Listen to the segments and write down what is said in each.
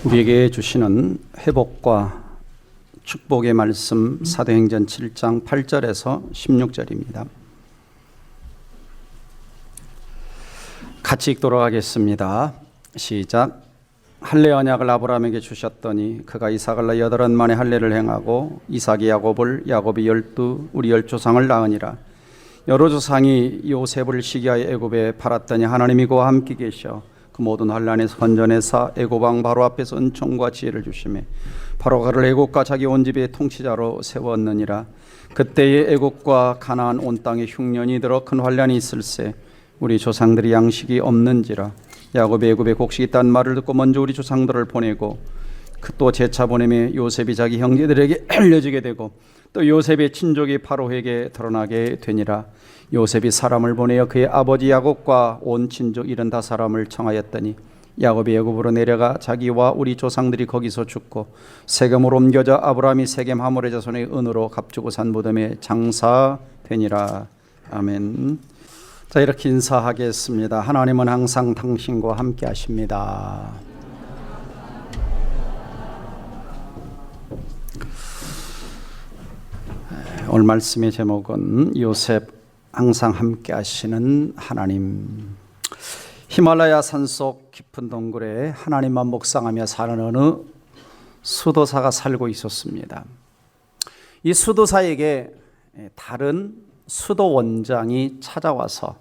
우리에게 주시는 회복과 축복의 말씀 사도행전 7장 8절에서 16절입니다. 같이 읽도록 하겠습니다. 시작. 할례 언약을 아브라함에게 주셨더니 그가 이삭을 낳아 8년 만에 할례를 행하고 이삭이 야곱을, 야곱이 12 우리 10조상을 낳으니라. 여러 조상이 요셉을 시기하여 애굽에 팔았더니 하나님이 그와 함께 계셔 그 모든 환난에서 건져내사 애굽 왕 바로 앞에서 은총과 지혜를 주시매 바로가 그를 애굽과 자기 온 집의 통치자로 세웠느니라. 그때에 애굽과 가나안 온 땅에 흉년이 들어 큰 환난이 있을세 우리 조상들이 양식이 없는지라. 야곱이 애굽에 곡식이 있다는 말을 듣고 먼저 우리 조상들을 보내고 그 또 재차 보내매 요셉이 자기 형제들에게 알려지게 되고 또 요셉의 친족이 바로에게 드러나게 되니라. 요셉이 사람을 보내어 그의 아버지 야곱과 온 친족 75사람을 청하였더니 야곱이 애굽으로 내려가 자기와 우리 조상들이 거기서 죽고 세겜으로 옮겨져 아브라함이 세겜 하몰의 자손의 은으로 값주고 산 무덤에 장사되니라. 아멘. 자, 이렇게 인사하겠습니다. 하나님은 항상 당신과 함께 하십니다. 오늘 말씀의 제목은 요셉 항상 함께 하시는 하나님. 히말라야 산속 깊은 동굴에 하나님만 묵상하며 사는 어느 수도사가 살고 있었습니다. 이 수도사에게 다른 수도 원장이 찾아와서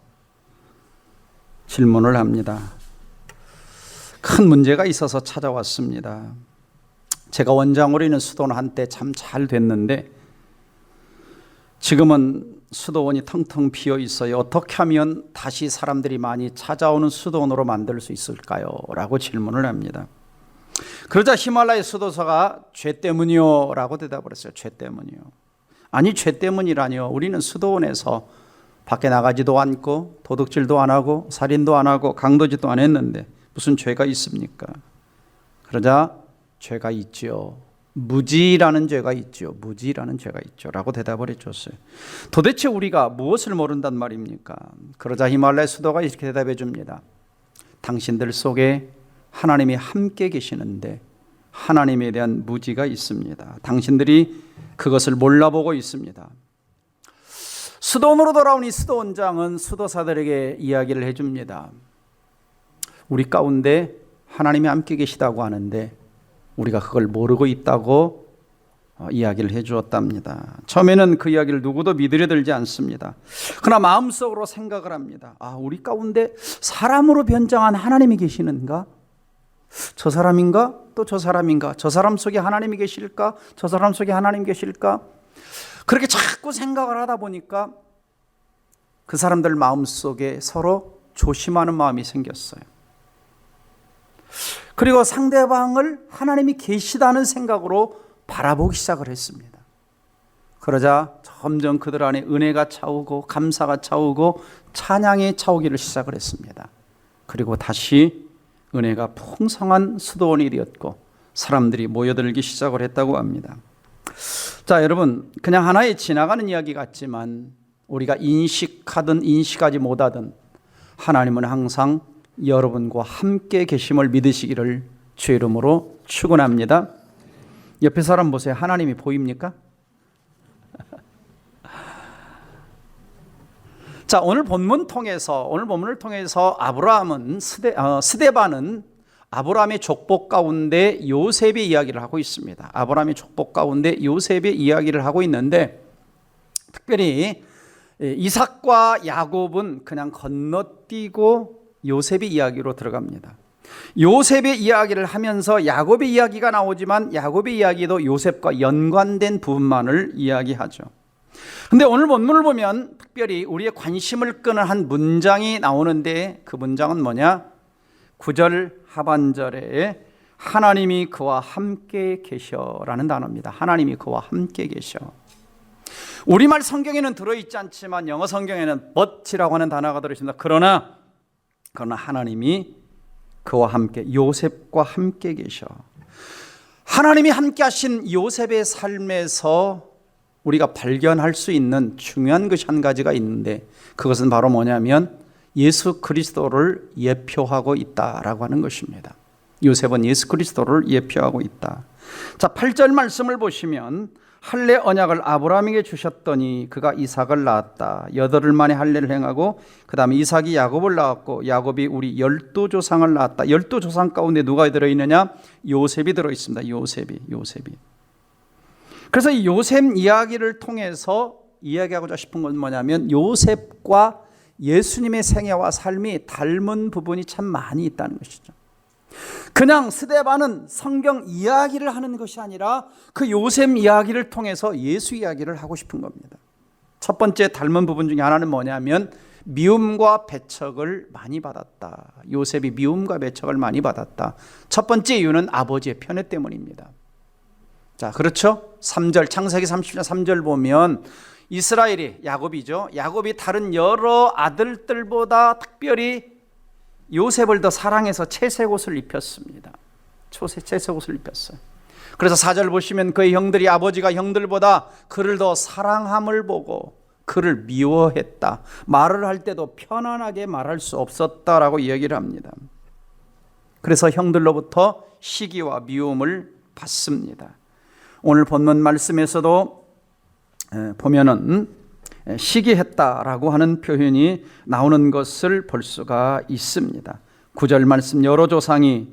질문을 합니다. 큰 문제가 있어서 찾아왔습니다. 제가 원장으로 있는 수도는 한때 참 잘 됐는데 지금은 수도원이 텅텅 비어 있어요. 어떻게 하면 다시 사람들이 많이 찾아오는 수도원으로 만들 수 있을까요? 라고 질문을 합니다. 그러자 히말라야 수도사가 죄 때문이요 라고 대답을 했어요. 죄 때문이요. 아니, 죄 때문이라니요. 우리는 수도원에서 밖에 나가지도 않고 도둑질도 안 하고 살인도 안 하고 강도짓도 안 했는데 무슨 죄가 있습니까? 그러자 죄가 있지요. 무지라는 죄가 있죠. 무지라는 죄가 있죠. 라고 대답을 해줬어요. 도대체 우리가 무엇을 모른단 말입니까? 그러자 히말라야 수도가 이렇게 대답해 줍니다. 당신들 속에 하나님이 함께 계시는데 하나님에 대한 무지가 있습니다. 당신들이 그것을 몰라보고 있습니다. 수도원으로 돌아온 이 수도원장은 수도사들에게 이야기를 해줍니다. 우리 가운데 하나님이 함께 계시다고 하는데 우리가 그걸 모르고 있다고 이야기를 해주었답니다. 처음에는 그 이야기를 누구도 믿으려 들지 않습니다. 그러나 마음속으로 생각을 합니다. 우리 가운데 사람으로 변장한 하나님이 계시는가? 저 사람인가? 또 저 사람인가? 저 사람 속에 하나님이 계실까? 저 사람 속에 하나님 계실까? 그렇게 자꾸 생각을 하다 보니까 그 사람들 마음속에 서로 조심하는 마음이 생겼어요. 그리고 상대방을 하나님이 계시다는 생각으로 바라보기 시작을 했습니다. 그러자 점점 그들 안에 은혜가 차오고 감사가 차오고 찬양이 차오기를 시작을 했습니다. 그리고 다시 은혜가 풍성한 수도원이 되었고 사람들이 모여들기 시작을 했다고 합니다. 자, 여러분, 그냥 하나의 지나가는 이야기 같지만 우리가 인식하든 인식하지 못하든 하나님은 항상 여러분과 함께 계심을 믿으시기를 주의 이름으로 축원합니다. 옆에 사람 보세요. 하나님이 보입니까? 자, 오늘 본문을 통해서 아브라함은 스데반은 아브라함의 족복 가운데 요셉의 이야기를 하고 있습니다. 아브라함의 족복 가운데 요셉의 이야기를 하고 있는데 특별히 이삭과 야곱은 그냥 건너뛰고 요셉의 이야기로 들어갑니다. 요셉의 이야기를 하면서 야곱의 이야기가 나오지만 야곱의 이야기도 요셉과 연관된 부분만을 이야기하죠. 근데 오늘 본문을 보면 특별히 우리의 관심을 끄는 한 문장이 나오는데 그 문장은 뭐냐? 9절 하반절에 하나님이 그와 함께 계셔라는 단어입니다. 하나님이 그와 함께 계셔. 우리말 성경에는 들어있지 않지만 영어 성경에는 but이라고 하는 단어가 들어있습니다. 그러나 하나님이 그와 함께 요셉과 함께 계셔. 하나님이 함께 하신 요셉의 삶에서 우리가 발견할 수 있는 중요한 것이 한 가지가 있는데 그것은 바로 뭐냐면 예수 그리스도를 예표하고 있다라고 하는 것입니다. 요셉은 예수 그리스도를 예표하고 있다. 자, 8절 말씀을 보시면 할례 언약을 아브라함에게 주셨더니 그가 이삭을 낳았다. 8일 만에 할례를 행하고 그 다음에 이삭이 야곱을 낳았고 야곱이 우리 12조상을 낳았다. 12조상 가운데 누가 들어있느냐? 요셉이 들어있습니다. 요셉이. 그래서 이 요셉 이야기를 통해서 이야기하고자 싶은 건 뭐냐면 요셉과 예수님의 생애와 삶이 닮은 부분이 참 많이 있다는 것이죠. 그냥 스데반은 성경 이야기를 하는 것이 아니라 그 요셉 이야기를 통해서 예수 이야기를 하고 싶은 겁니다. 첫 번째 닮은 부분 중에 하나는 뭐냐면 미움과 배척을 많이 받았다. 요셉이 미움과 배척을 많이 받았다. 첫 번째 이유는 아버지의 편애 때문입니다. 자, 그렇죠? 3절, 창세기 30장 3절 보면 이스라엘이, 야곱이죠. 야곱이 다른 여러 아들들보다 특별히 요셉을 더 사랑해서 채색옷을 입혔습니다. 채색옷을 입혔어요. 그래서 4절 보시면 그의 형들이 아버지가 형들보다 그를 더 사랑함을 보고 그를 미워했다. 말을 할 때도 편안하게 말할 수 없었다라고 이야기를 합니다. 그래서 형들로부터 시기와 미움을 받습니다. 오늘 본문 말씀에서도 보면은 시기했다라고 하는 표현이 나오는 것을 볼 수가 있습니다. 9절 말씀 여러 조상이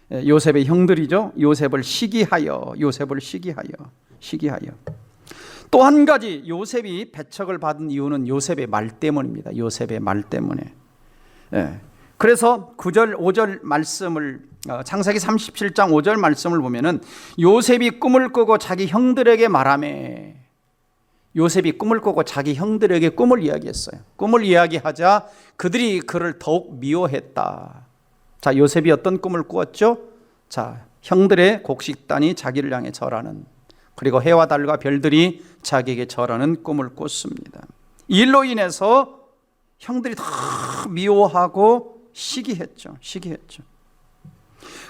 요셉의 형들이죠. 요셉을 시기하여 또 한 가지 요셉이 배척을 받은 이유는 요셉의 말 때문입니다. 요셉의 말 때문에. 그래서 9절 5절 말씀을 창세기 37장 5절 말씀을 보면은 요셉이 꿈을 꾸고 자기 형들에게 말하매 요셉이 꿈을 꾸고 자기 형들에게 꿈을 이야기했어요. 꿈을 이야기하자 그들이 그를 더욱 미워했다. 자, 요셉이 어떤 꿈을 꾸었죠? 자, 형들의 곡식단이 자기를 향해 절하는, 그리고 해와 달과 별들이 자기에게 절하는 꿈을 꿨습니다. 이 일로 인해서 형들이 다 미워하고 시기했죠.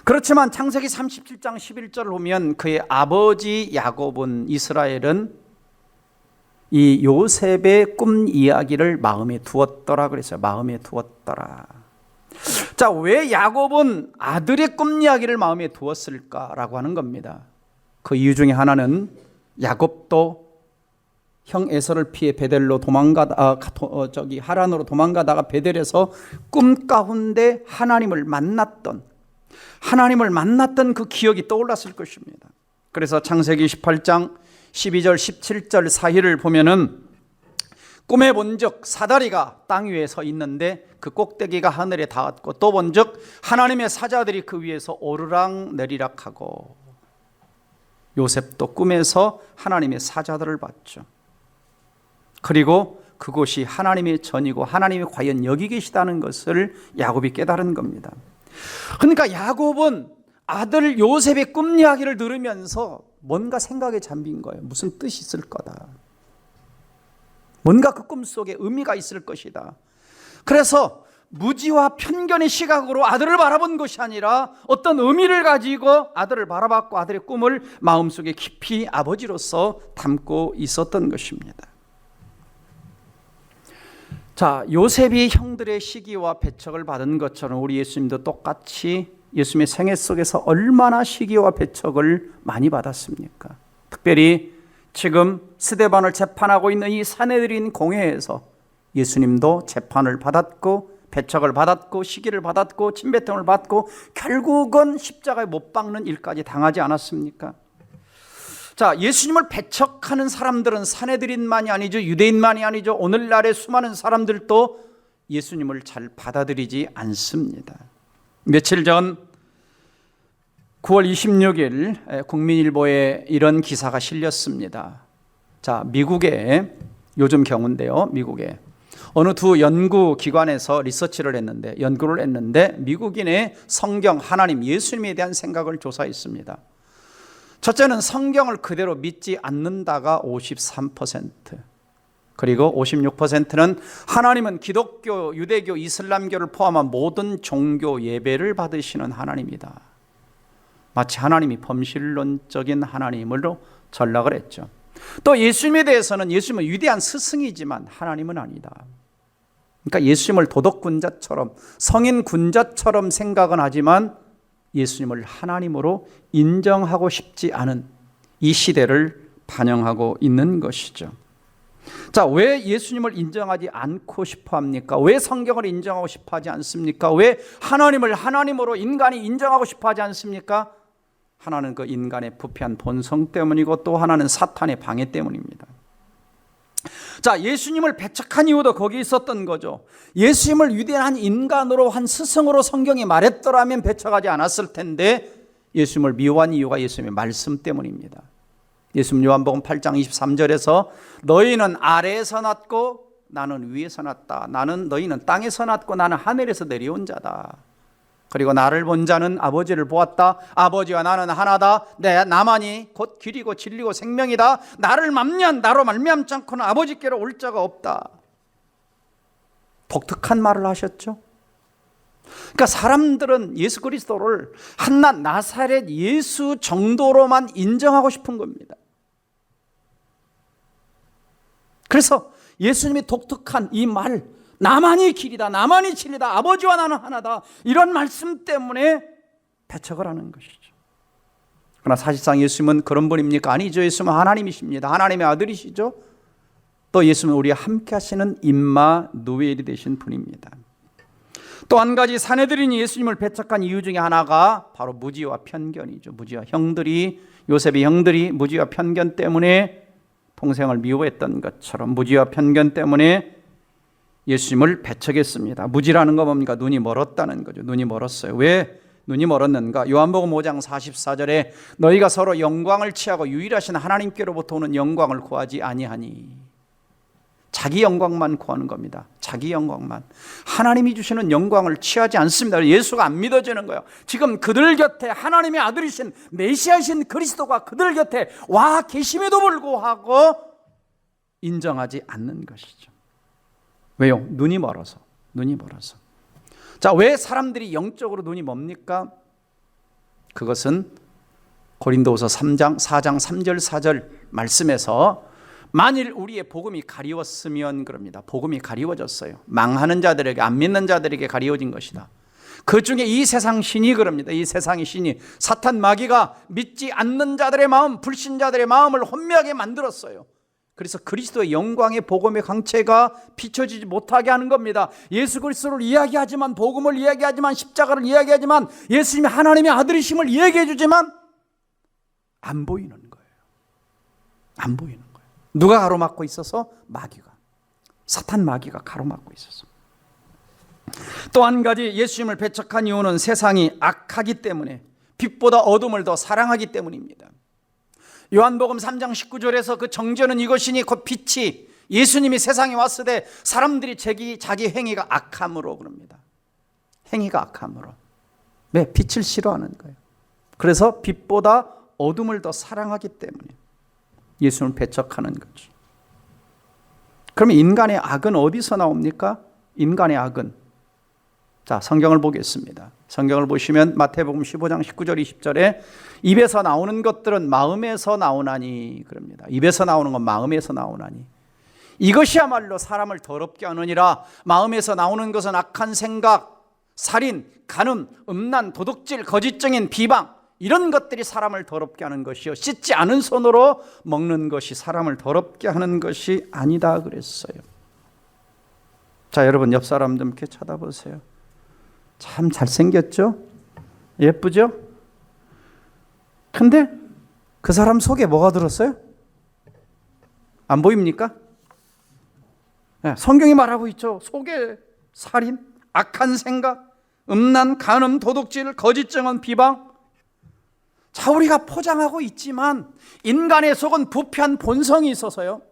그렇지만 창세기 37장 11절을 보면 그의 아버지 야곱은, 이스라엘은 이 요셉의 꿈 이야기를 마음에 두었더라 그랬어요. 마음에 두었더라. 자, 왜 야곱은 아들의 꿈 이야기를 마음에 두었을까라고 하는 겁니다. 그 이유 중에 하나는 야곱도 형 에서를 피해 베델로 하란으로 도망가다가 베델에서 꿈 가운데 하나님을 만났던 그 기억이 떠올랐을 것입니다. 그래서 창세기 18장 12절 17절 사이를 보면은 꿈에 본즉 사다리가 땅 위에 서 있는데 그 꼭대기가 하늘에 닿았고 또 본즉 하나님의 사자들이 그 위에서 오르락 내리락하고, 요셉도 꿈에서 하나님의 사자들을 봤죠. 그리고 그곳이 하나님의 전이고 하나님이 과연 여기 계시다는 것을 야곱이 깨달은 겁니다. 그러니까 야곱은 아들 요셉의 꿈 이야기를 들으면서 뭔가 생각에 잠긴 거예요. 무슨 뜻이 있을 거다. 뭔가 그 꿈속에 의미가 있을 것이다. 그래서 무지와 편견의 시각으로 아들을 바라본 것이 아니라 어떤 의미를 가지고 아들을 바라봤고 아들의 꿈을 마음속에 깊이 아버지로서 담고 있었던 것입니다. 자, 요셉이 형들의 시기와 배척을 받은 것처럼 우리 예수님도 똑같이 예수님의 생애 속에서 얼마나 시기와 배척을 많이 받았습니까? 특별히 지금 스데반을 재판하고 있는 이 산헤드린 공회에서 예수님도 재판을 받았고 배척을 받았고 시기를 받았고 침뱉음을 받고 결국은 십자가에 못 박는 일까지 당하지 않았습니까? 자, 예수님을 배척하는 사람들은 산헤드린만이 아니죠. 유대인만이 아니죠. 오늘날의 수많은 사람들도 예수님을 잘 받아들이지 않습니다. 며칠 전 9월 26일 국민일보에 이런 기사가 실렸습니다. 자, 미국의 요즘 경우인데요. 미국의 어느 두 연구기관에서 연구를 했는데 미국인의 성경, 하나님, 예수님에 대한 생각을 조사했습니다. 첫째는 성경을 그대로 믿지 않는다가 53%, 그리고 56%는 하나님은 기독교, 유대교, 이슬람교를 포함한 모든 종교 예배를 받으시는 하나님이다. 마치 하나님이 범실론적인 하나님으로 전락을 했죠. 또 예수님에 대해서는 예수님은 위대한 스승이지만 하나님은 아니다. 그러니까 예수님을 도덕군자처럼, 성인군자처럼 생각은 하지만 예수님을 하나님으로 인정하고 싶지 않은 이 시대를 반영하고 있는 것이죠. 자, 왜 예수님을 인정하지 않고 싶어 합니까? 왜 성경을 인정하고 싶어 하지 않습니까? 왜 하나님을 하나님으로 인간이 인정하고 싶어 하지 않습니까? 하나는 그 인간의 부패한 본성 때문이고 또 하나는 사탄의 방해 때문입니다. 자, 예수님을 배척한 이유도 거기 있었던 거죠. 예수님을 위대한 인간으로, 한 스승으로 성경이 말했더라면 배척하지 않았을 텐데 예수님을 미워한 이유가 예수님의 말씀 때문입니다. 예수님 요한복음 8장 23절에서 너희는 아래에서 났고 나는 위에서 났다. 너희는 땅에서 났고 나는 하늘에서 내려온 자다. 그리고 나를 본 자는 아버지를 보았다. 아버지와 나는 하나다. 나만이 곧 길이고 진리고 생명이다. 나를 맘면 나로 말미암지 않고는 아버지께로 올 자가 없다. 독특한 말을 하셨죠. 그러니까 사람들은 예수 그리스도를 한낱 나사렛 예수 정도로만 인정하고 싶은 겁니다. 그래서 예수님이 독특한 이 말, 나만이 길이다, 나만이 진리다, 아버지와 나는 하나다, 이런 말씀 때문에 배척을 하는 것이죠. 그러나 사실상 예수님은 그런 분입니까? 아니죠. 예수님은 하나님이십니다. 하나님의 아들이시죠. 또 예수님은 우리와 함께 하시는 임마누엘이 되신 분입니다. 또 한 가지 사내들인이 예수님을 배척한 이유 중에 하나가 바로 무지와 편견이죠. 무지와 요셉의 형들이 무지와 편견 때문에 동생을 미워했던 것처럼 무지와 편견 때문에 예수님을 배척했습니다. 무지라는 건 뭡니까? 눈이 멀었다는 거죠. 눈이 멀었어요. 왜 눈이 멀었는가? 요한복음 5장 44절에 너희가 서로 영광을 취하고 유일하신 하나님께로부터 오는 영광을 구하지 아니하니. 자기 영광만 구하는 겁니다. 자기 영광만. 하나님이 주시는 영광을 취하지 않습니다. 예수가 안 믿어지는 거예요. 지금 그들 곁에 하나님의 아들이신 메시아이신 그리스도가 그들 곁에 와 계심에도 불구하고 인정하지 않는 것이죠. 왜요? 눈이 멀어서. 자, 왜 사람들이 영적으로 눈이 멉니까? 그것은 고린도후서 4장 3절 4절 말씀에서 만일 우리의 복음이 가리웠으면 그럽니다. 복음이 가리워졌어요. 망하는 자들에게, 안 믿는 자들에게 가리워진 것이다. 그 중에 이 세상 신이 그럽니다. 이 세상의 신이, 사탄 마귀가 믿지 않는 자들의 마음, 불신자들의 마음을 혼미하게 만들었어요. 그래서 그리스도의 영광의 복음의 광채가 비춰지지 못하게 하는 겁니다. 예수 그리스도를 이야기하지만, 복음을 이야기하지만, 십자가를 이야기하지만, 예수님이 하나님의 아들이심을 이야기해 주지만 안 보이는 거예요. 안 보이는 거예요. 누가 가로막고 있어서? 마귀가, 사탄 마귀가 가로막고 있어서. 또 한 가지 예수님을 배척한 이유는 세상이 악하기 때문에, 빛보다 어둠을 더 사랑하기 때문입니다. 요한복음 3장 19절에서 그 정죄는 이것이니 곧 빛이, 예수님이 세상에 왔을 때 사람들이 자기 행위가 악함으로 그럽니다. 행위가 악함으로. 왜? 빛을 싫어하는 거예요. 그래서 빛보다 어둠을 더 사랑하기 때문에 예수님을 배척하는 거죠. 그러면 인간의 악은 어디서 나옵니까? 인간의 악은, 자, 성경을 보겠습니다. 성경을 보시면 마태복음 15장 19절 20절에 입에서 나오는 것들은 마음에서 나오나니 그럽니다. 입에서 나오는 건 마음에서 나오나니 이것이야말로 사람을 더럽게 하느니라. 마음에서 나오는 것은 악한 생각, 살인, 간음, 음란, 도둑질, 거짓 증인, 비방, 이런 것들이 사람을 더럽게 하는 것이요, 씻지 않은 손으로 먹는 것이 사람을 더럽게 하는 것이 아니다 그랬어요. 자, 여러분 옆 사람 좀 이렇게 쳐다보세요. 참 잘생겼죠? 예쁘죠? 근데 그 사람 속에 뭐가 들었어요? 안 보입니까? 네, 성경이 말하고 있죠. 속에 살인, 악한 생각, 음란, 간음, 도둑질, 거짓 증언, 비방. 자, 우리가 포장하고 있지만 인간의 속은 부패한 본성이 있어서요,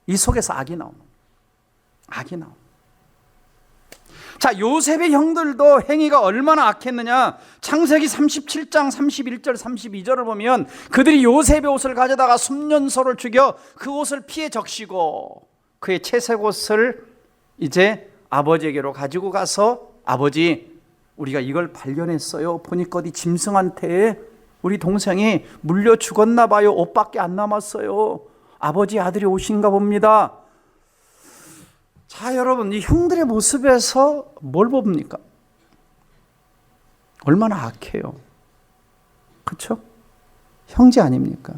이 속에서 악이 나옵니다. 악이 나옵니다. 자, 요셉의 형들도 행위가 얼마나 악했느냐. 창세기 37장 31절 32절을 보면 그들이 요셉의 옷을 가져다가 숨년소를 죽여 그 옷을 피해 적시고 그의 채색 옷을 이제 아버지에게로 가지고 가서, 아버지, 우리가 이걸 발견했어요. 보니까 어디 짐승한테 우리 동생이 물려 죽었나 봐요. 옷밖에 안 남았어요. 아버지 아들이 옷인가 봅니다. 자, 여러분, 이 형들의 모습에서 뭘 봅니까? 얼마나 악해요. 그렇죠? 형제 아닙니까?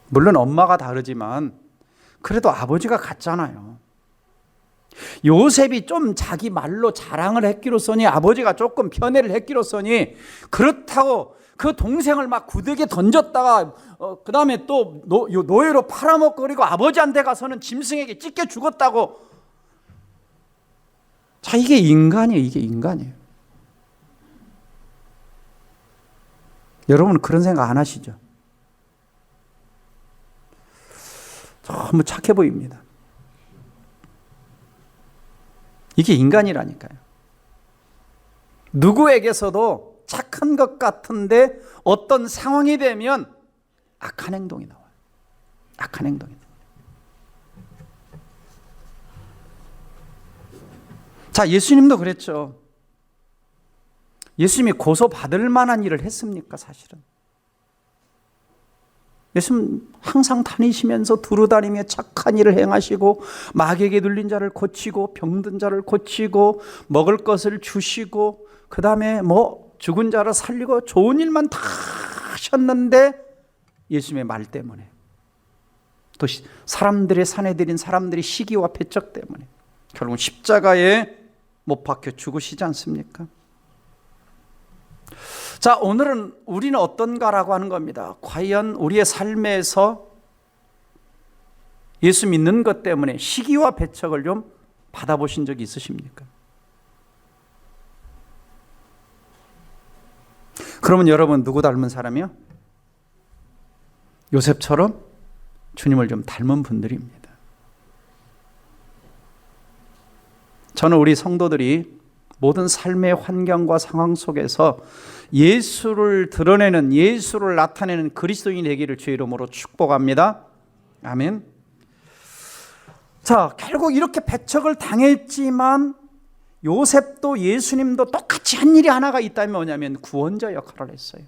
물론 엄마가 다르지만 그래도 아버지가 같잖아요. 요셉이 좀 자기 말로 자랑을 했기로써니, 아버지가 조금 편애를 했기로써니, 그렇다고 그 동생을 막 구덩이에 던졌다가 그 다음에 또 노예로 팔아먹고, 그리고 아버지한테 가서는 짐승에게 찢겨 죽었다고. 자, 이게 인간이에요. 이게 인간이에요. 여러분은 그런 생각 안 하시죠? 너무 착해 보입니다. 이게 인간이라니까요. 누구에게서도 착한 것 같은데 어떤 상황이 되면 악한 행동이 나와요. 악한 행동이 나와요. 자, 예수님도 그랬죠. 예수님이 고소받을 만한 일을 했습니까? 사실은 예수님 항상 다니시면서 두루다니며 착한 일을 행하시고, 마귀에게 눌린 자를 고치고, 병든 자를 고치고, 먹을 것을 주시고, 그 다음에 죽은 자를 살리고, 좋은 일만 다 하셨는데, 예수님의 말 때문에, 또 사람들의 사내들인 사람들의 시기와 배척 때문에 결국 십자가에 못 박혀 죽으시지 않습니까? 자, 오늘은 우리는 어떤가라고 하는 겁니다. 과연 우리의 삶에서 예수 믿는 것 때문에 시기와 배척을 좀 받아보신 적이 있으십니까? 그러면 여러분 누구 닮은 사람이요? 요셉처럼 주님을 좀 닮은 분들입니다. 저는 우리 성도들이 모든 삶의 환경과 상황 속에서 예수를 드러내는, 예수를 나타내는 그리스도인이 되기를 주의 이름으로 축복합니다. 아멘. 자, 결국 이렇게 배척을 당했지만 요셉도 예수님도 똑같이 한 일이 하나가 있다면 뭐냐면 구원자 역할을 했어요.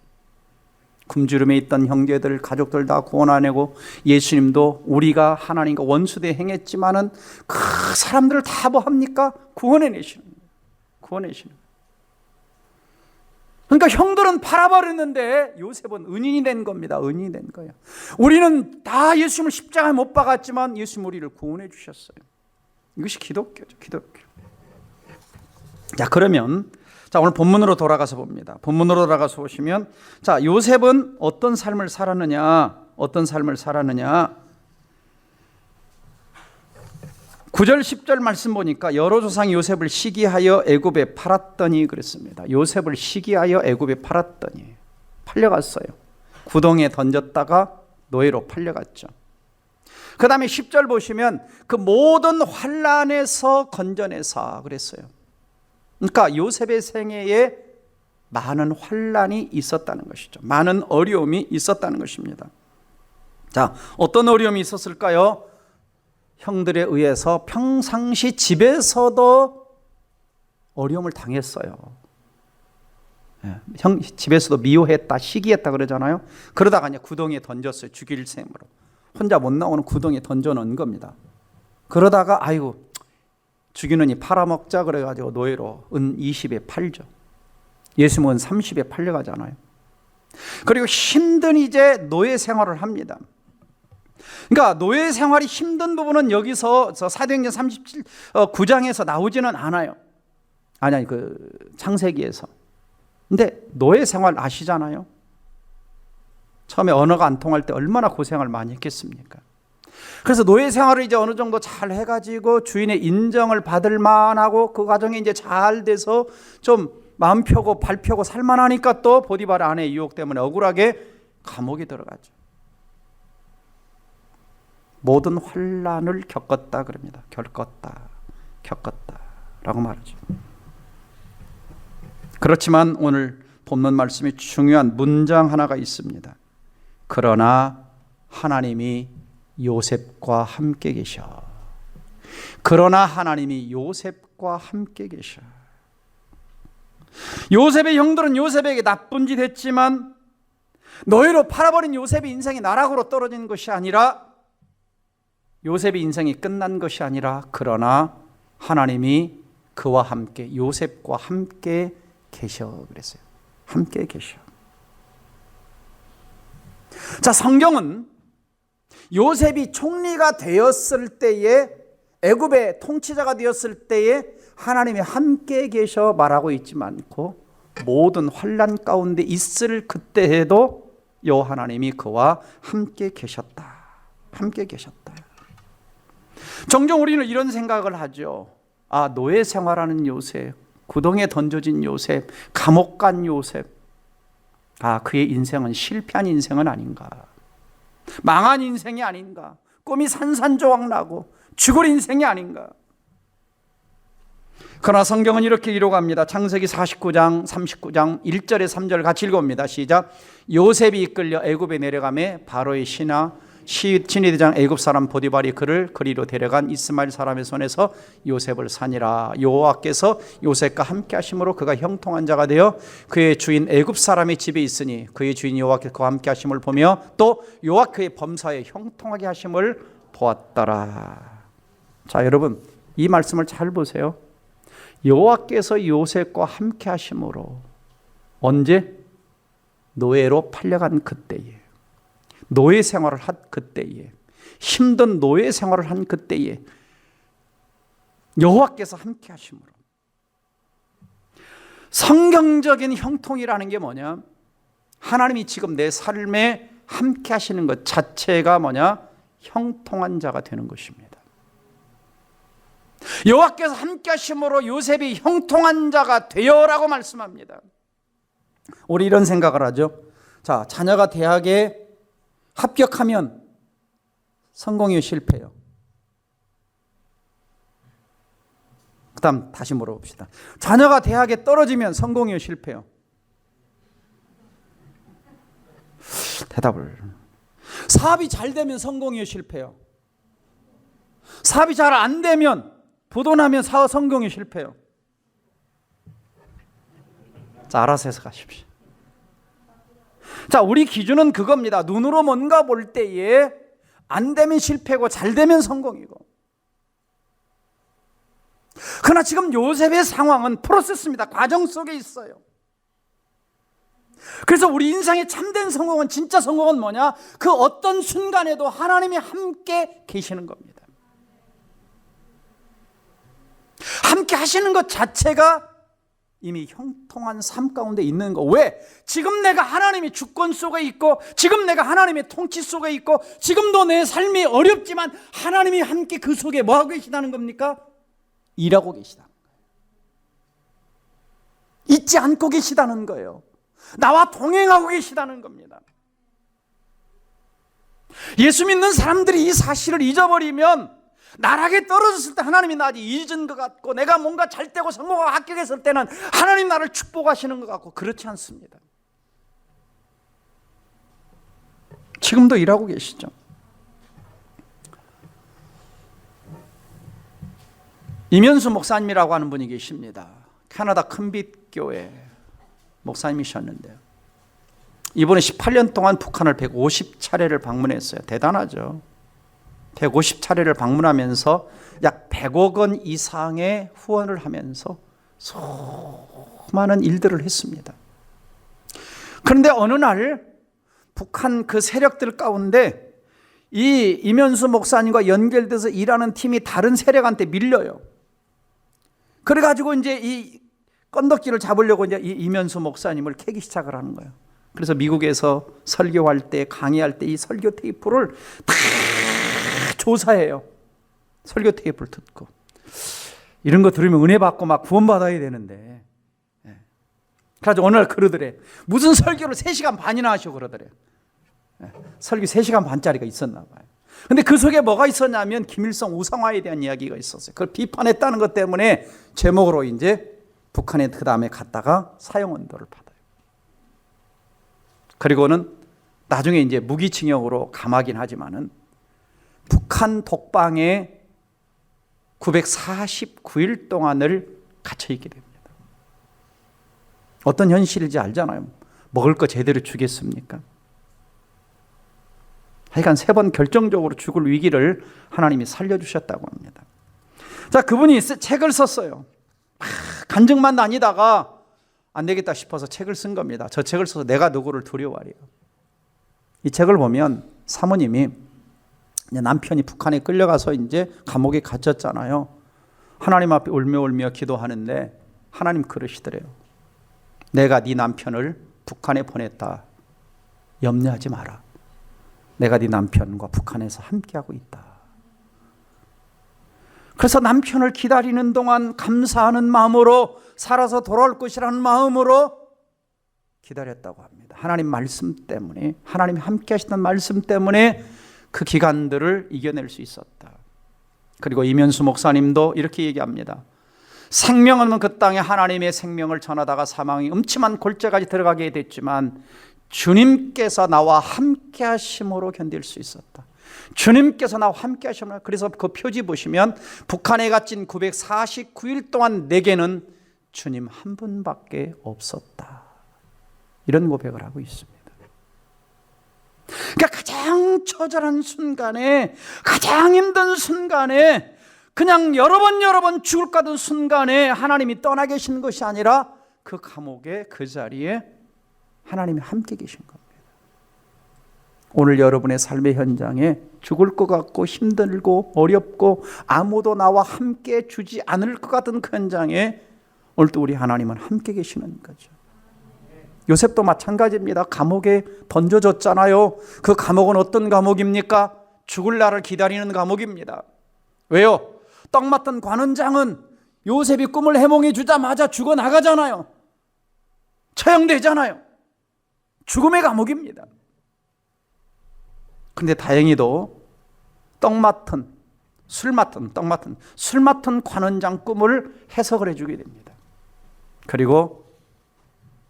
굶주림에 있던 형제들, 가족들 다 구원하내고, 예수님도 우리가 하나님과 원수대 행했지만은 그 사람들을 다 뭐 합니까? 구원해내시는 거예요. 구원해내시는 거예요. 그러니까 형들은 팔아버렸는데 요셉은 은인이 된 겁니다. 은인이 된 거예요. 우리는 다 예수님을 십자가에 못 박았지만 예수님 우리를 구원해 주셨어요. 이것이 기독교죠. 기독교. 자, 그러면 오늘 본문으로 돌아가서 봅니다. 본문으로 돌아가서 보시면, 자, 요셉은 어떤 삶을 살았느냐? 어떤 삶을 살았느냐? 9절 10절 말씀 보니까 여러 조상이 요셉을 시기하여 애굽에 팔았더니 그랬습니다. 요셉을 시기하여 애굽에 팔았더니, 팔려갔어요. 구덩이에 던졌다가 노예로 팔려갔죠. 그 다음에 10절 보시면 그 모든 환난에서 건져내사 그랬어요. 그러니까 요셉의 생애에 많은 환난이 있었다는 것이죠. 많은 어려움이 있었다는 것입니다. 자, 어떤 어려움이 있었을까요? 형들에 의해서 평상시 집에서도 어려움을 당했어요. 형 집에서도 미워했다, 시기했다 그러잖아요. 그러다가 이제 구덩이에 던졌어요. 죽일 셈으로. 혼자 못 나오는 구덩이에 던져놓은 겁니다. 그러다가 아이고 죽이는 이 팔아먹자 그래가지고 노예로 은 20에 팔죠. 예수님은 30에 팔려가잖아요. 그리고 힘든 이제 노예 생활을 합니다. 그러니까 노예 생활이 힘든 부분은 여기서 사도행전 9장에서 나오지는 않아요. 아니 그 창세기에서. 근데 노예 생활 아시잖아요. 처음에 언어가 안 통할 때 얼마나 고생을 많이 했겠습니까? 그래서 노예 생활을 이제 어느 정도 잘 해가지고 주인의 인정을 받을 만하고 그 과정이 이제 잘 돼서 좀 마음 펴고 발 펴고 살만하니까 또 보디발 아내의 유혹 때문에 억울하게 감옥에 들어가죠. 모든 환난을 겪었다 그럽니다. 겪었다라고 말하죠. 그렇지만 오늘 본문 말씀에 중요한 문장 하나가 있습니다. 그러나 하나님이 요셉과 함께 계셔. 그러나 하나님이 요셉과 함께 계셔. 요셉의 형들은 요셉에게 나쁜 짓 했지만 노예로 팔아버린 요셉의 인생이 나락으로 떨어진 것이 아니라 요셉의 인생이 끝난 것이 아니라 그러나 하나님이 그와 함께 요셉과 함께 계셔 그랬어요. 함께 계셔. 자, 성경은 요셉이 총리가 되었을 때에, 애굽의 통치자가 되었을 때에 하나님이 함께 계셔 말하고 있지 않고 모든 환난 가운데 있을 그때에도 요 하나님이 그와 함께 계셨다. 함께 계셨다. 종종 우리는 이런 생각을 하죠. 아, 노예 생활하는 요셉, 구덩이에 던져진 요셉, 감옥 간 요셉. 아, 그의 인생은 실패한 인생은 아닌가? 망한 인생이 아닌가? 꿈이 산산조각나고 죽을 인생이 아닌가? 그러나 성경은 이렇게 기록합니다. 창세기 49장 39장 1절에 3절 같이 읽어봅니다. 시작. 요셉이 이끌려 애굽에 내려가매 바로의 신이 되장 애굽 사람 보디발이 그를 그리로 데려간 이스마엘 사람의 손에서 요셉을 산이라. 여호와께서 요셉과 함께 하심으로 그가 형통한 자가 되어 그의 주인 애굽 사람의 집에 있으니 그의 주인 여호와께서 그와 함께 하심을 보며 또 여호와 그의 범사에 형통하게 하심을 보았더라. 자, 여러분 이 말씀을 잘 보세요. 여호와께서 요셉과 함께 하심으로 언제? 노예로 팔려간 그때에, 노예 생활을 한 그때에, 힘든 노예 생활을 한 그때에 여호와께서 함께 하심으로. 성경적인 형통이라는 게 뭐냐? 하나님이 지금 내 삶에 함께 하시는 것 자체가 뭐냐? 형통한 자가 되는 것입니다. 여호와께서 함께 하심으로 요셉이 형통한 자가 되어라고 말씀합니다. 우리 이런 생각을 하죠. 자, 자녀가 대학에 합격하면 성공이요, 실패요? 그 다음 다시 물어봅시다. 자녀가 대학에 떨어지면 성공이요, 실패요? 대답을. 사업이 잘 되면 성공이요, 실패요? 사업이 잘 안 되면, 부도나면 사업 성공이요, 실패요? 자, 알아서 해석하십시오. 자, 우리 기준은 그겁니다. 눈으로 뭔가 볼 때에 안 되면 실패고 잘 되면 성공이고. 그러나 지금 요셉의 상황은 프로세스입니다. 과정 속에 있어요. 그래서 우리 인생의 참된 성공은, 진짜 성공은 뭐냐? 그 어떤 순간에도 하나님이 함께 계시는 겁니다. 함께 하시는 것 자체가 이미 형통한 삶 가운데 있는 거. 왜? 지금 내가 하나님의 주권 속에 있고, 지금 내가 하나님의 통치 속에 있고, 지금도 내 삶이 어렵지만 하나님이 함께 그 속에 뭐하고 계시다는 겁니까? 일하고 계시다는 거예요. 잊지 않고 계시다는 거예요. 나와 동행하고 계시다는 겁니다. 예수 믿는 사람들이 이 사실을 잊어버리면 나락에 떨어졌을 때 하나님이 나 아직 잊은 것 같고, 내가 뭔가 잘 되고 성공하고 합격했을 때는 하나님 나를 축복하시는 것 같고, 그렇지 않습니다. 지금도 일하고 계시죠. 이면수 목사님이라고 하는 분이 계십니다. 캐나다 큰빛교회 목사님이셨는데요, 이번에 18년 동안 북한을 150차례를 방문했어요. 대단하죠. 150차례를 방문하면서 약 100억 원 이상의 후원을 하면서 수많은 일들을 했습니다. 그런데 어느 날 북한 그 세력들 가운데 이 이면수 목사님과 연결돼서 일하는 팀이 다른 세력한테 밀려요. 그래가지고 이제 이 건덕지를 잡으려고 이제 이 이면수 목사님을 캐기 시작을 하는 거예요. 그래서 미국에서 설교할 때, 강의할 때 이 설교 테이프를 다 조사해요. 설교 테이프를 듣고. 이런 거 들으면 은혜 받고 막 구원받아야 되는데. 그래서 어느 날 그러더래. 무슨 설교를 3시간 반이나 하시고 그러더래. 설교 3시간 반짜리가 있었나 봐요. 근데 그 속에 뭐가 있었냐면 김일성 우상화에 대한 이야기가 있었어요. 그걸 비판했다는 것 때문에 제목으로 이제 북한에 그 다음에 갔다가 사형 언도를 받아요. 그리고는 나중에 이제 무기징역으로 감하긴 하지만은 북한 독방에 949일 동안을 갇혀 있게 됩니다. 어떤 현실인지 알잖아요. 먹을 거 제대로 주겠습니까? 하여간 3번 결정적으로 죽을 위기를 하나님이 살려주셨다고 합니다. 자, 그분이 책을 썼어요. 간증만 다니다가 안 되겠다 싶어서 책을 쓴 겁니다. 저 책을 써서 내가 누구를 두려워하리요. 이 책을 보면 사모님이 남편이 북한에 끌려가서 이제 감옥에 갇혔잖아요. 하나님 앞에 울며 기도하는데 하나님 그러시더래요. 내가 네 남편을 북한에 보냈다. 염려하지 마라. 내가 네 남편과 북한에서 함께하고 있다. 그래서 남편을 기다리는 동안 감사하는 마음으로 살아서 돌아올 것이라는 마음으로 기다렸다고 합니다. 하나님 말씀 때문에, 하나님이 함께 하시는 말씀 때문에 그 기간들을 이겨낼 수 있었다. 그리고 이면수 목사님도 이렇게 얘기합니다. 생명 없는 그 땅에 하나님의 생명을 전하다가 사망이 음침한 골짜기까지 들어가게 됐지만 주님께서 나와 함께 하심으로 견딜 수 있었다. 주님께서 나와 함께 하심으로. 그래서 그 표지 보시면 북한에 갇힌 949일 동안 내게는 주님 한 분밖에 없었다. 이런 고백을 하고 있습니다. 그러니까 가장 처절한 순간에, 가장 힘든 순간에, 그냥 여러 번 죽을 것 같은 순간에 하나님이 떠나 계신 것이 아니라 그 감옥의 그 자리에 하나님이 함께 계신 겁니다. 오늘 여러분의 삶의 현장에 죽을 것 같고 힘들고 어렵고 아무도 나와 함께 주지 않을 것 같은 그 현장에 오늘도 우리 하나님은 함께 계시는 거죠. 요셉도 마찬가지입니다. 감옥에 던져졌잖아요. 그 감옥은 어떤 감옥입니까? 죽을 날을 기다리는 감옥입니다. 왜요? 떡 맡은 관원장은 요셉이 꿈을 해몽해 주자마자 죽어나가잖아요. 처형되잖아요. 죽음의 감옥입니다. 그런데 다행히도 술 맡은 관원장 꿈을 해석을 해주게 됩니다. 그리고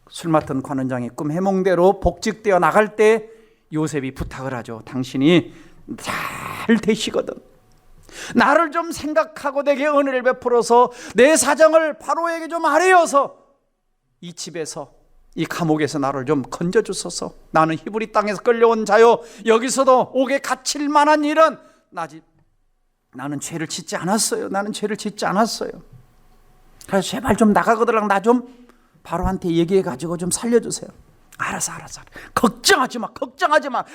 술 맡은 관원장의 꿈 해몽대로 복직되어 나갈 때 요셉이 부탁을 하죠. 당신이 잘 되시거든. 나를 좀 생각하고 내게 은혜를 베풀어서 내 사정을 바로에게 좀 아뢰어서 이 집에서, 이 감옥에서 나를 좀 건져주소서. 나는 히브리 땅에서 끌려온 자요, 여기서도 옥에 갇힐 만한 일은 나는 죄를 짓지 않았어요. 그래서 제발 좀 나가거들랑 나 좀 바로한테 얘기해가지고 좀 살려주세요. 알았어. 걱정하지 마.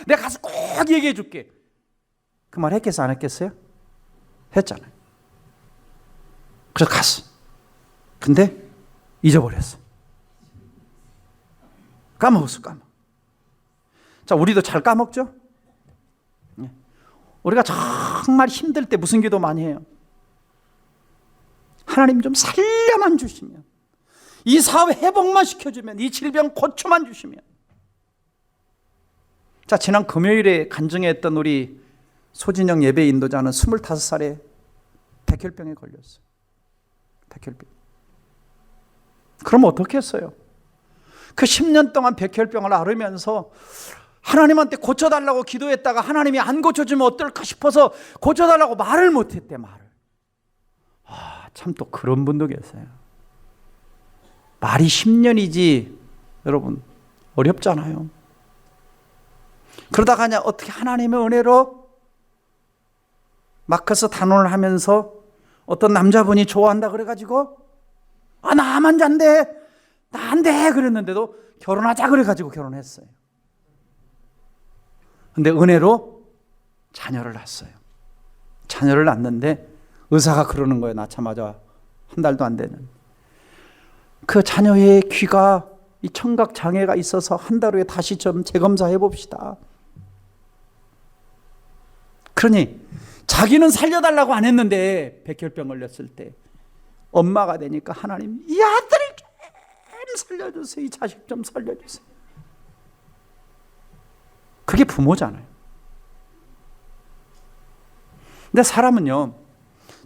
내가 가서 꼭 얘기해 줄게. 그 말 했겠어요, 안 했겠어요? 했잖아요. 그래서 갔어. 근데 잊어버렸어. 까먹었어. 자, 우리도 잘 까먹죠? 우리가 정말 힘들 때 무슨 기도 많이 해요? 하나님 좀 살려만 주시면, 이 사업 회복만 시켜주면, 이 질병 고쳐만 주시면. 자, 지난 금요일에 간증했던 우리 소진영 예배 인도자는 25살에 백혈병에 걸렸어요. 백혈병. 그럼 어떻게 했어요? 그 10년 동안 백혈병을 앓으면서 하나님한테 고쳐달라고 기도했다가 하나님이 안 고쳐주면 어떨까 싶어서 고쳐달라고 말을 못했대, 말을. 참 또 그런 분도 계세요. 말이 10년이지 여러분 어렵잖아요. 그러다가 그냥 어떻게 하나님의 은혜로 마커스 단원을 하면서 어떤 남자분이 좋아한다 그래가지고 나만 잔대, 나 안 돼 그랬는데도 결혼하자 그래가지고 결혼했어요. 근데 은혜로 자녀를 낳았어요. 자녀를 낳았는데 의사가 그러는 거예요. 낳자마자 한 달도 안 되는. 그 자녀의 귀가 이 청각 장애가 있어서 한 달 후에 다시 좀 재검사해 봅시다. 그러니 자기는 살려달라고 안 했는데 백혈병 걸렸을 때 엄마가 되니까 하나님, 이 아들을 좀 살려주세요. 이 자식 좀 살려주세요. 그게 부모잖아요. 근데 사람은요,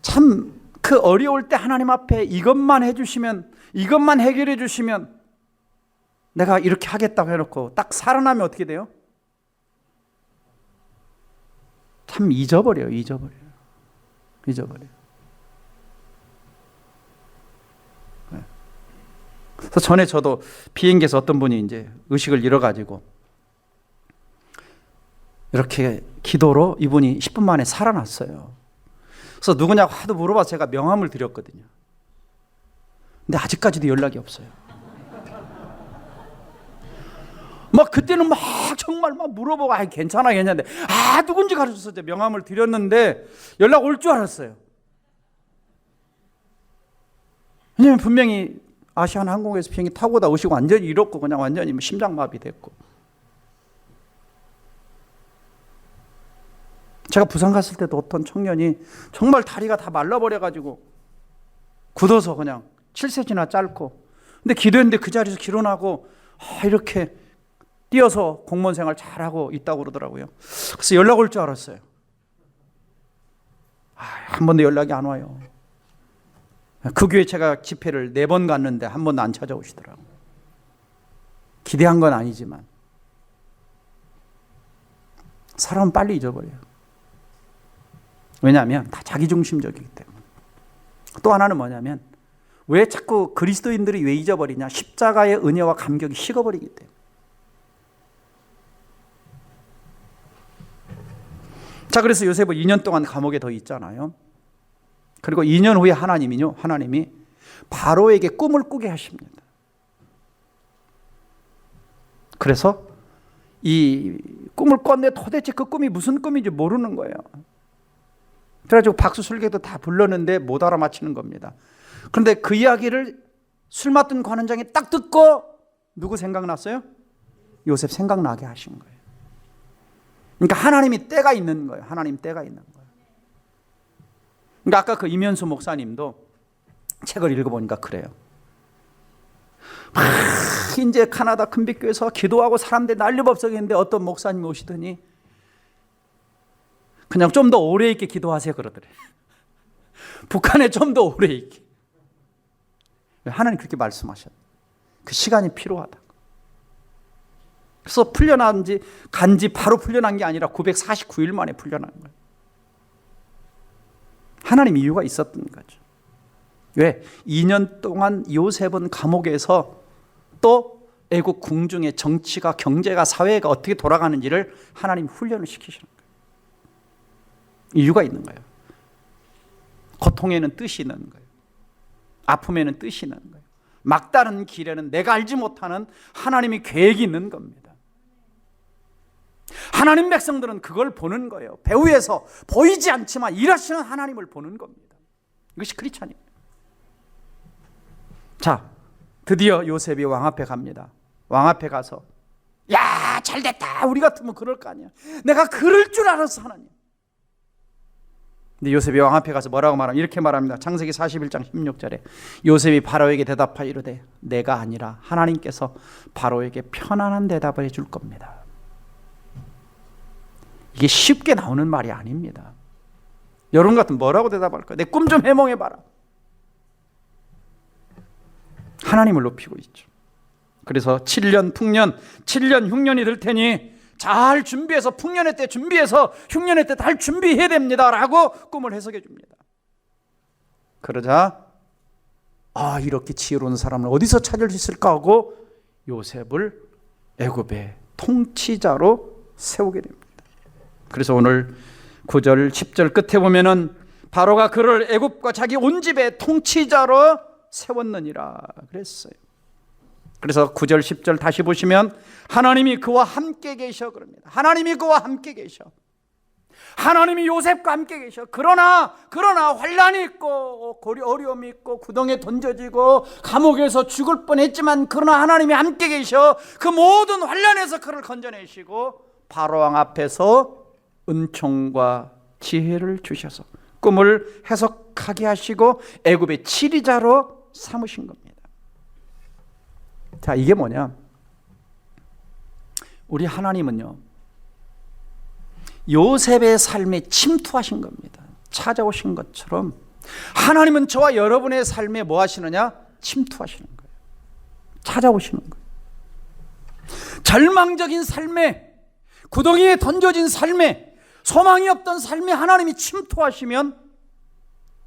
참 그 어려울 때 하나님 앞에 이것만 해주시면, 이것만 해결해 주시면 내가 이렇게 하겠다고 해놓고 딱 살아나면 어떻게 돼요? 참 잊어버려요. 그래서 전에 저도 비행기에서 어떤 분이 이제 의식을 잃어가지고 이렇게 기도로 이분이 10분 만에 살아났어요. 그래서 누구냐고 하도 물어봐서 제가 명함을 드렸거든요. 근데 아직까지도 연락이 없어요. 막 그때는 막 정말 막 물어보고 괜찮아 괜찮은데 누군지 가르쳐서 제가 명함을 드렸는데 연락 올 줄 알았어요. 왜냐면 분명히 아시아나항공에서 비행기 타고 다 오시고 완전히 잃었고 그냥 완전히 심장마비 됐고, 제가 부산 갔을 때도 어떤 청년이 정말 다리가 다 말라버려가지고 굳어서 그냥 7cm나 짧고, 근데 기도했는데 그 자리에서 기론하고 이렇게 뛰어서 공무원 생활 잘하고 있다고 그러더라고요. 그래서 연락 올 줄 알았어요. 한 번도 연락이 안 와요. 그 교회 제가 집회를 4번 갔는데 한 번도 안 찾아오시더라고요. 기대한 건 아니지만 사람은 빨리 잊어버려요. 왜냐하면 다 자기중심적이기 때문에. 또 하나는 뭐냐면 왜 자꾸 그리스도인들이 왜 잊어버리냐? 십자가의 은혜와 감격이 식어버리기 때문에. 자, 그래서 요셉은 2년 동안 감옥에 더 있잖아요. 그리고 2년 후에 하나님이 바로에게 꿈을 꾸게 하십니다. 그래서 이 꿈을 꿨는데 도대체 그 꿈이 무슨 꿈인지 모르는 거예요. 그래가지고 박수술객도 다 불렀는데 못 알아맞히는 겁니다. 그런데 그 이야기를 술 맡은 관원장이 딱 듣고 누구 생각났어요? 요셉 생각나게 하신 거예요. 그러니까 하나님이 때가 있는 거예요. 하나님 때가 있는 거예요. 그러니까 아까 그 이면수 목사님도 책을 읽어보니까 그래요. 막 이제 카나다 큰빛교회에서 기도하고 사람들이 난리법석했는데 어떤 목사님이 오시더니 그냥 좀 더 오래 있게 기도하세요 그러더래. 북한에 좀 더 오래 있게. 하나님 그렇게 말씀하셨어요. 그 시간이 필요하다. 그래서 간지 바로 풀려난 게 아니라 949일 만에 풀려난 거예요. 하나님 이유가 있었던 거죠. 왜? 2년 동안 요셉은 감옥에서 또 애국 궁중의 정치가, 경제가, 사회가 어떻게 돌아가는지를 하나님 훈련을 시키시는 거예요. 이유가 있는 거예요. 고통에는 뜻이 있는 거예요. 아픔에는 뜻이 있는 거예요. 막다른 길에는 내가 알지 못하는 하나님의 계획이 있는 겁니다. 하나님 백성들은 그걸 보는 거예요. 배후에서 보이지 않지만 일하시는 하나님을 보는 겁니다. 이것이 크리스찬이에요. 자, 드디어 요셉이 왕 앞에 갑니다. 왕 앞에 가서 야, 잘됐다. 우리 같으면 그럴 거 아니야. 내가 그럴 줄 알았어, 하나님. 근데 요셉이 왕 앞에 가서 뭐라고 말하면 이렇게 말합니다. 창세기 41장 16절에 요셉이 바로에게 대답하여 이르되 내가 아니라 하나님께서 바로에게 편안한 대답을 해줄 겁니다. 이게 쉽게 나오는 말이 아닙니다. 여러분 같으면 뭐라고 대답할까요? 내 꿈 좀 해몽해봐라. 하나님을 높이고 있죠. 그래서 7년 풍년, 7년 흉년이 될 테니 잘 준비해서 풍년의 때 준비해서 흉년의 때 잘 준비해야 됩니다 라고 꿈을 해석해 줍니다. 그러자 이렇게 지혜로운 사람을 어디서 찾을 수 있을까 하고 요셉을 애굽의 통치자로 세우게 됩니다. 그래서 오늘 9절 10절 끝에 보면은 바로가 그를 애굽과 자기 온 집의 통치자로 세웠느니라 그랬어요. 그래서 9절 10절 다시 보시면 하나님이 그와 함께 계셔 그럽니다. 하나님이 그와 함께 계셔. 하나님이 요셉과 함께 계셔. 그러나 환난이 있고 어려움이 있고 구덩이에 던져지고 감옥에서 죽을 뻔했지만 그러나 하나님이 함께 계셔. 그 모든 환난에서 그를 건져내시고 바로왕 앞에서 은총과 지혜를 주셔서 꿈을 해석하게 하시고 애굽의 지리자로 삼으신 겁니다. 자, 이게 뭐냐? 우리 하나님은요, 요셉의 삶에 침투하신 겁니다. 찾아오신 것처럼 하나님은 저와 여러분의 삶에 뭐 하시느냐? 침투하시는 거예요. 찾아오시는 거예요. 절망적인 삶에, 구덩이에 던져진 삶에, 소망이 없던 삶에 하나님이 침투하시면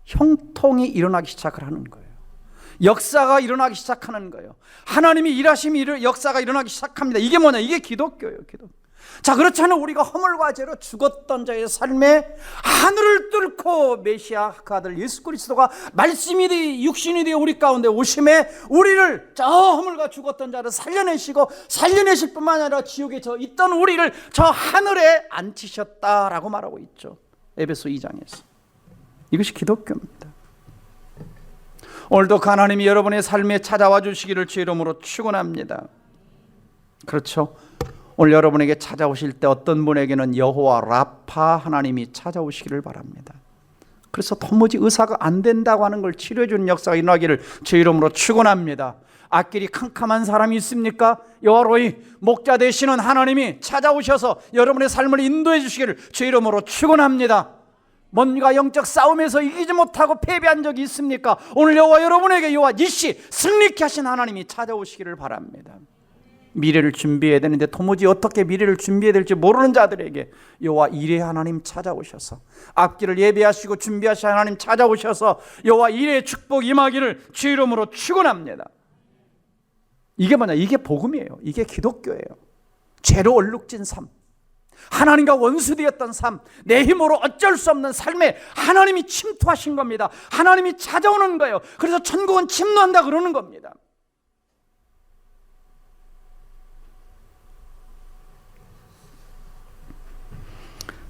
형통이 일어나기 시작을 하는 거예요. 역사가 일어나기 시작하는 거예요. 하나님이 일하시면 역사가 일어나기 시작합니다. 이게 뭐냐? 이게 기독교예요. 기독교. 자, 그렇지 않은 우리가 허물과 죄로 죽었던 자의 삶에 하늘을 뚫고 메시아 그 아들 예수 그리스도가 말씀이 되어 육신이 되어 우리 가운데 오심에 우리를 저 허물과 죽었던 자를 살려내실 뿐만 아니라 지옥에 저 있던 우리를 저 하늘에 앉히셨다라고 말하고 있죠. 에베소 2장에서. 이것이 기독교입니다. 오늘도 하나님이 여러분의 삶에 찾아와 주시기를 주 이름으로 축원합니다. 그렇죠? 오늘 여러분에게 찾아오실 때 어떤 분에게는 여호와 라파 하나님이 찾아오시기를 바랍니다. 그래서 도무지 의사가 안 된다고 하는 걸 치료해 주는 역사가 일어나기를 주 이름으로 축원합니다. 앞길이 캄캄한 사람이 있습니까? 여호와 로이 목자 되시는 하나님이 찾아오셔서 여러분의 삶을 인도해 주시기를 주 이름으로 축원합니다. 뭔가 영적 싸움에서 이기지 못하고 패배한 적이 있습니까? 오늘 여호와 여러분에게 여호와 니시 승리케 하신 하나님이 찾아오시기를 바랍니다. 미래를 준비해야 되는데 도무지 어떻게 미래를 준비해야 될지 모르는 자들에게 여호와 이레 하나님 찾아오셔서 앞길을 예비하시고 준비하신 하나님 찾아오셔서 여호와 이레의 축복 임하기를 주 이름으로 축원합니다. 이게 뭐냐? 이게 복음이에요. 이게 기독교예요. 죄로 얼룩진 삶, 하나님과 원수되었던 삶, 내 힘으로 어쩔 수 없는 삶에 하나님이 침투하신 겁니다. 하나님이 찾아오는 거예요. 그래서 천국은 침노한다 그러는 겁니다.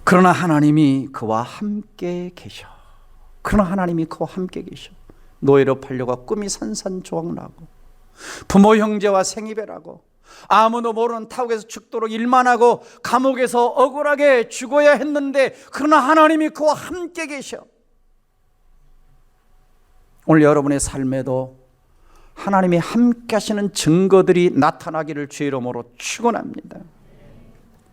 그러나 하나님이 그와 함께 계셔. 그러나 하나님이 그와 함께 계셔. 노예로 팔려가 꿈이 산산조각나고 부모 형제와 생이별하고 아무도 모르는 타국에서 죽도록 일만 하고 감옥에서 억울하게 죽어야 했는데 그러나 하나님이 그와 함께 계셔. 오늘 여러분의 삶에도 하나님이 함께 하시는 증거들이 나타나기를 주의 이름으로 축원합니다.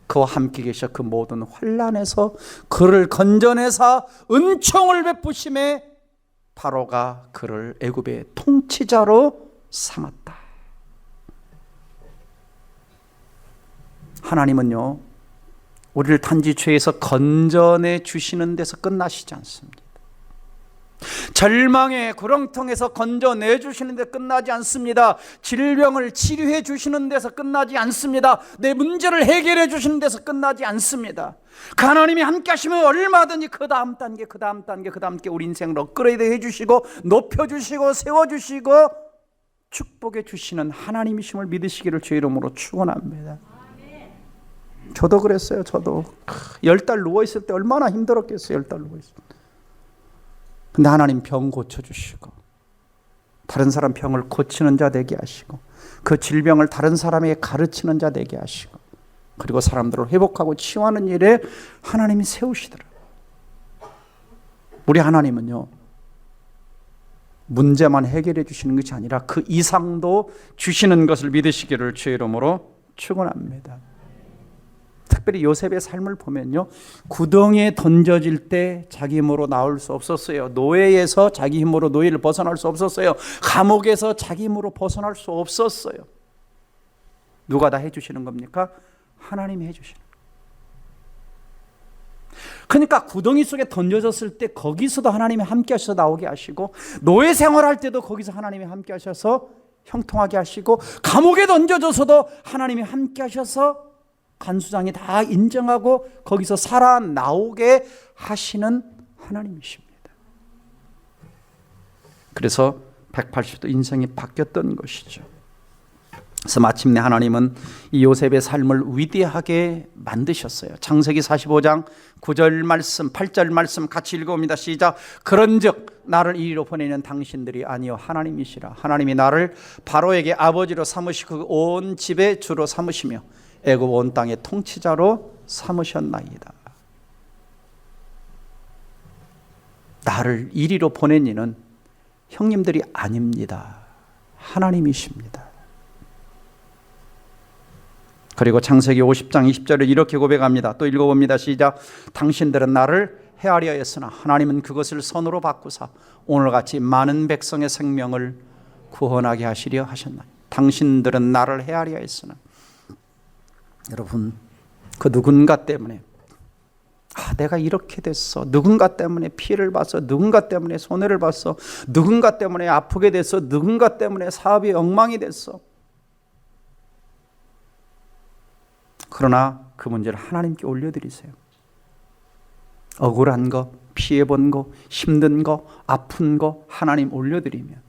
그와 함께 계셔 그 모든 환난에서 그를 건져내사 은총을 베푸심에 바로가 그를 애굽의 통치자로 삼았다. 하나님은요, 우리를 단지 죄에서 건져내 주시는 데서 끝나시지 않습니다. 절망의 구렁텅에서 건져내 주시는 데 끝나지 않습니다. 질병을 치료해 주시는 데서 끝나지 않습니다. 내 문제를 해결해 주시는 데서 끝나지 않습니다. 그 하나님이 함께 하시면 얼마든지 그 다음 단계 우리 인생을 업그레이드 해주시고 높여주시고 세워주시고 축복해 주시는 하나님이심을 믿으시기를 주의 이름으로 축원합니다. 저도 그랬어요. 저도 10달 누워있을 때 얼마나 힘들었겠어요. 10달 누워있을 때. 근데 하나님 병 고쳐주시고 다른 사람 병을 고치는 자 되게 하시고 그 질병을 다른 사람에게 가르치는 자 되게 하시고 그리고 사람들을 회복하고 치유하는 일에 하나님이 세우시더라고요. 우리 하나님은요, 문제만 해결해 주시는 것이 아니라 그 이상도 주시는 것을 믿으시기를 주의 이름으로 축원합니다. 특별히 요셉의 삶을 보면요, 구덩이에 던져질 때 자기 힘으로 나올 수 없었어요. 노예에서 자기 힘으로 노예를 벗어날 수 없었어요. 감옥에서 자기 힘으로 벗어날 수 없었어요. 누가 다 해주시는 겁니까? 하나님이 해주시는 거예요. 그러니까 구덩이 속에 던져졌을 때 거기서도 하나님이 함께 하셔서 나오게 하시고 노예 생활할 때도 거기서 하나님이 함께 하셔서 형통하게 하시고 감옥에 던져져서도 하나님이 함께 하셔서 간수장이 다 인정하고 거기서 살아나오게 하시는 하나님이십니다. 그래서 180도 인생이 바뀌었던 것이죠. 그래서 마침내 하나님은 이 요셉의 삶을 위대하게 만드셨어요. 창세기 45장 9절 말씀 8절 말씀 같이 읽어봅니다. 시작. 그런즉 나를 이리로 보내는 당신들이 아니요 하나님이시라. 하나님이 나를 바로에게 아버지로 삼으시고 온 집의 주로 삼으시며 애굽 온 땅의 통치자로 삼으셨나이다. 나를 이리로 보낸 이는 형님들이 아닙니다. 하나님이십니다. 그리고 창세기 50장 20절을 이렇게 고백합니다. 또 읽어봅니다. 시작. 당신들은 나를 헤아려 했으나 하나님은 그것을 선으로 바꾸사 오늘같이 많은 백성의 생명을 구원하게 하시려 하셨나니. 당신들은 나를 헤아려 했으나, 여러분, 그 누군가 때문에 내가 이렇게 됐어, 누군가 때문에 피해를 봤어, 누군가 때문에 손해를 봤어, 누군가 때문에 아프게 됐어, 누군가 때문에 사업이 엉망이 됐어. 그러나 그 문제를 하나님께 올려드리세요. 억울한 거, 피해본 거, 힘든 거, 아픈 거 하나님 올려드리면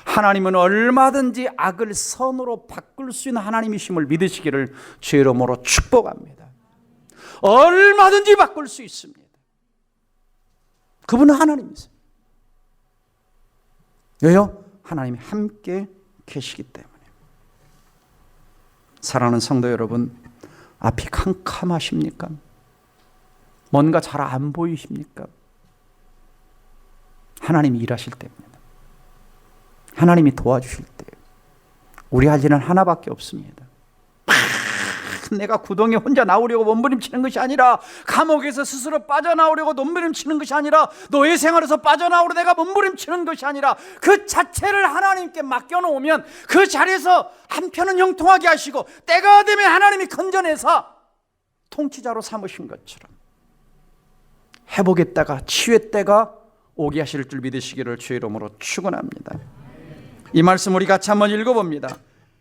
하나님은 얼마든지 악을 선으로 바꿀 수 있는 하나님이심을 믿으시기를 주의 이름으로 축복합니다. 얼마든지 바꿀 수 있습니다. 그분은 하나님이세요. 왜요? 하나님이 함께 계시기 때문에. 사랑하는 성도 여러분, 앞이 캄캄하십니까? 뭔가 잘 안 보이십니까? 하나님이 일하실 때입니다. 하나님이 도와주실 때 우리 할 일은 하나밖에 없습니다. 내가 구덩이에 혼자 나오려고 몸부림치는 것이 아니라, 감옥에서 스스로 빠져나오려고 몸부림치는 것이 아니라, 노예 생활에서 빠져나오려 내가 몸부림치는 것이 아니라, 그 자체를 하나님께 맡겨놓으면 그 자리에서 한편은 형통하게 하시고 때가 되면 하나님이 건져내서 통치자로 삼으신 것처럼 회복의 때가, 치유의 때가 오게 하실 줄 믿으시기를 주의 이름으로 축원합니다. 이 말씀 우리 같이 한번 읽어봅니다.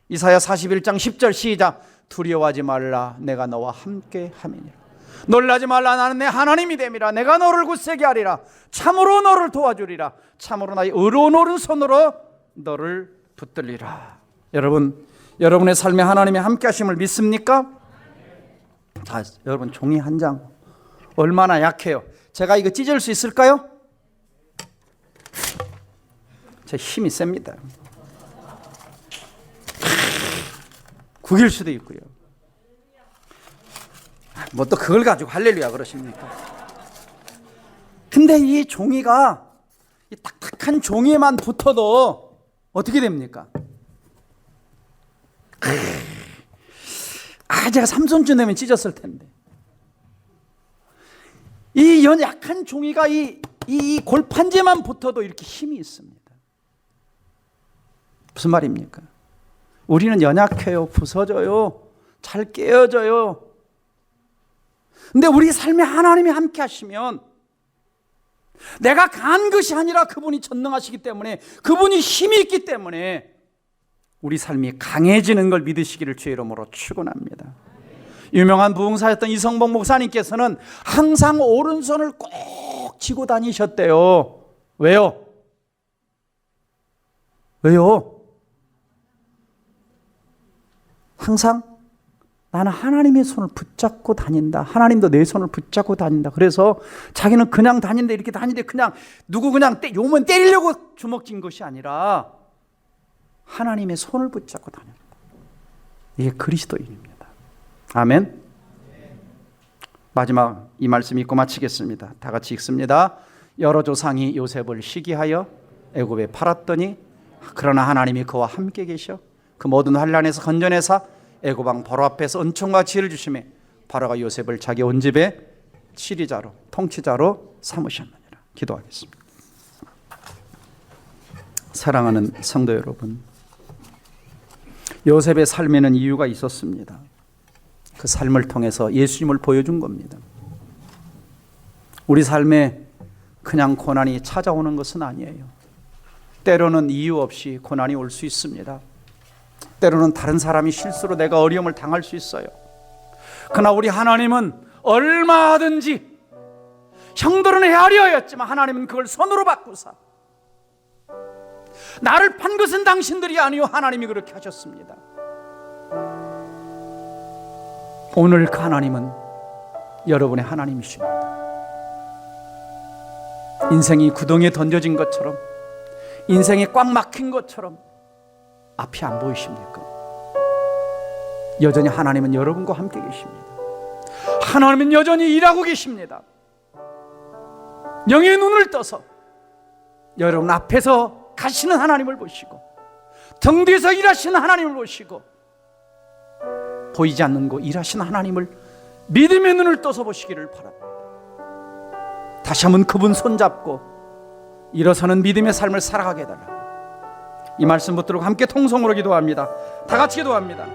이사야 41장 10절 시작. 두려워하지 말라, 내가 너와 함께 함이니라. 놀라지 말라, 나는 내 하나님이 됨이라. 내가 너를 굳세게 하리라. 참으로 너를 도와주리라. 참으로 나의 의로운 오른손으로 너를 붙들리라. 여러분, 여러분의 삶에 하나님의 함께 하심을 믿습니까? 자, 여러분, 종이 한 장 얼마나 약해요. 제가 이거 찢을 수 있을까요? 제 힘이 셉니다. 구길 수도 있고요. 뭐 또 그걸 가지고 할렐루야 그러십니까? 근데 이 종이가, 이 딱딱한 종이에만 붙어도 어떻게 됩니까? 제가 삼손쯤 되면 찢었을 텐데. 이 연약한 종이가 이 골판지에만 붙어도 이렇게 힘이 있습니다. 무슨 말입니까? 우리는 연약해요. 부서져요. 잘 깨어져요. 근데 우리 삶에 하나님이 함께 하시면 내가 강한 것이 아니라 그분이 전능하시기 때문에, 그분이 힘이 있기 때문에 우리 삶이 강해지는 걸 믿으시기를 주의 이름으로 축원합니다. 유명한 부흥사였던 이성복 목사님께서는 항상 오른손을 꼭 쥐고 다니셨대요. 왜요? 왜요? 항상 나는 하나님의 손을 붙잡고 다닌다. 하나님도 내 손을 붙잡고 다닌다. 그래서 자기는 그냥 다니는데, 이렇게 다니는데 그냥 누구 그냥 요만 때리려고 주먹 쥔 것이 아니라 하나님의 손을 붙잡고 다닌다. 이게 그리스도인입니다. 아멘. 마지막 이 말씀 읽고 마치겠습니다. 다 같이 읽습니다. 여러 조상이 요셉을 시기하여 애굽에 팔았더니 그러나 하나님이 그와 함께 계셔 그 모든 환난에서 건져내사 애굽 왕 바로 앞에서 은총과 지혜를 주시매 바로가 요셉을 자기 온 집의 치리자로, 통치자로 삼으셨느니라. 기도하겠습니다. 사랑하는 성도 여러분, 요셉의 삶에는 이유가 있었습니다. 그 삶을 통해서 예수님을 보여준 겁니다. 우리 삶에 그냥 고난이 찾아오는 것은 아니에요. 때로는 이유 없이 고난이 올 수 있습니다. 때로는 다른 사람이 실수로 내가 어려움을 당할 수 있어요. 그러나 우리 하나님은 얼마든지, 형들은 헤아려 하였지만 하나님은 그걸 선으로 바꾸사 나를 판 것은 당신들이 아니요 하나님이 그렇게 하셨습니다. 오늘 그 하나님은 여러분의 하나님이십니다. 인생이 구덩이에 던져진 것처럼, 인생이 꽉 막힌 것처럼 앞이 안 보이십니까? 여전히 하나님은 여러분과 함께 계십니다. 하나님은 여전히 일하고 계십니다. 영의 눈을 떠서 여러분 앞에서 가시는 하나님을 보시고, 등 뒤에서 일하시는 하나님을 보시고, 보이지 않는 곳 일하시는 하나님을 믿음의 눈을 떠서 보시기를 바랍니다. 다시 한번 그분 손잡고 일어서는 믿음의 삶을 살아가게 해달라고 이 말씀 붙들고 함께 통성으로 기도합니다. 다 같이 기도합니다.